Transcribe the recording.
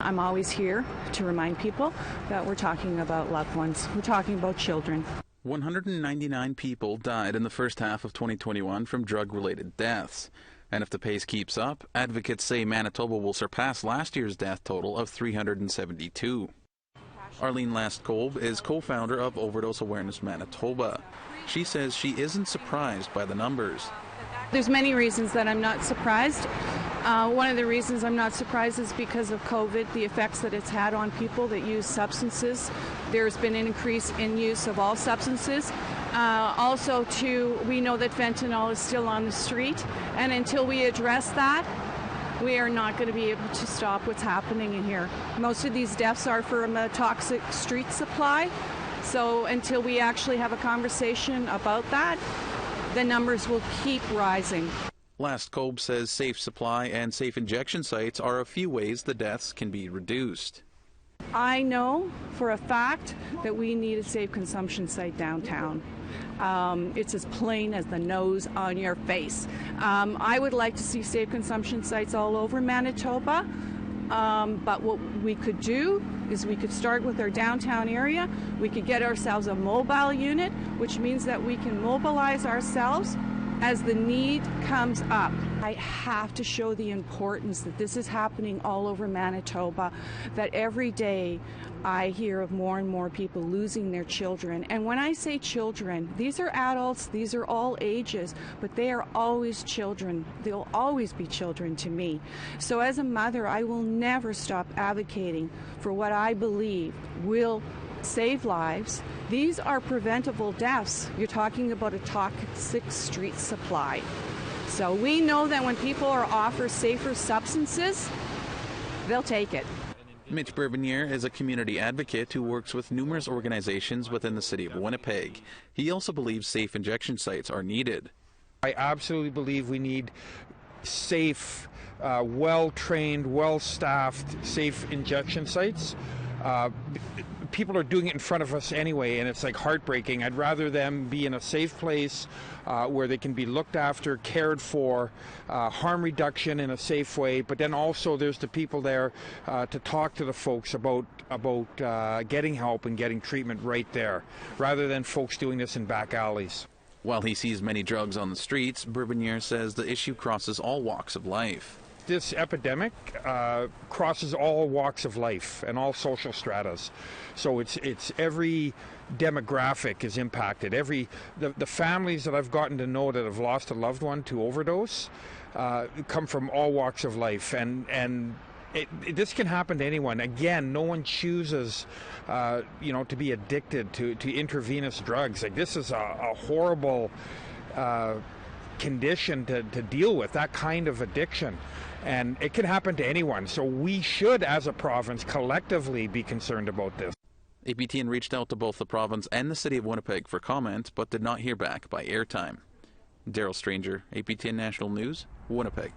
I'm always here to remind people that we're talking about loved ones. We're talking about children. 199 people died in the first half of 2021 from drug-related deaths. And if the pace keeps up, advocates say Manitoba will surpass last year's death total of 372. Arlene Last-Kolb is co-founder of Overdose Awareness Manitoba. She says she isn't surprised by the numbers. There's many reasons that I'm not surprised. One of the reasons I'm not surprised is because of COVID, the effects that it's had on people that use substances. There's been an increase in use of all substances. Also, too, we know that fentanyl is still on the street, and until we address that, we are not going to be able to stop what's happening in here. Most of these deaths are from a toxic street supply, so until we actually have a conversation about that, the numbers will keep rising. Last-Kolb says safe supply and safe injection sites are a few ways the deaths can be reduced. I know for a fact that we need a safe consumption site downtown. It's as plain as the nose on your face. I would like to see safe consumption sites all over Manitoba, but what we could do is we could start with our downtown area. We could get ourselves a mobile unit, which means that we can mobilize ourselves as the need comes up. I have to show the importance that this is happening all over Manitoba, that every day I hear of more and more people losing their children. And when I say children, these are adults, these are all ages, but they are always children. They'll always be children to me. So as a mother, I will never stop advocating for what I believe will save lives. These are preventable deaths. You're talking about a toxic street supply. So we know that when people are offered safer substances, they'll take it. Mitch Bourbonniere is a community advocate who works with numerous organizations within the city of Winnipeg. He also believes safe injection sites are needed. I absolutely believe we need safe, well-trained, well-staffed, safe injection sites. People are doing it in front of us anyway, and it's like heartbreaking. I'd rather them be in a safe place where they can be looked after, cared for, harm reduction in a safe way, but then also there's the people there to talk to the folks about getting help and getting treatment right there, rather than folks doing this in back alleys. While he sees many drugs on the streets, Bourbonniere says the issue crosses all walks of life. This epidemic crosses all walks of life and all social stratas. So it's every demographic is impacted. The families that I've gotten to know that have lost a loved one to overdose come from all walks of life, and this can happen to anyone. Again, no one chooses to be addicted to intravenous drugs. Like, this is a horrible condition to deal with, that kind of addiction. And it can happen to anyone. So we should, as a province, collectively be concerned about this. APTN reached out to both the province and the city of Winnipeg for comment, but did not hear back by airtime. Daryl Stranger, APTN National News, Winnipeg.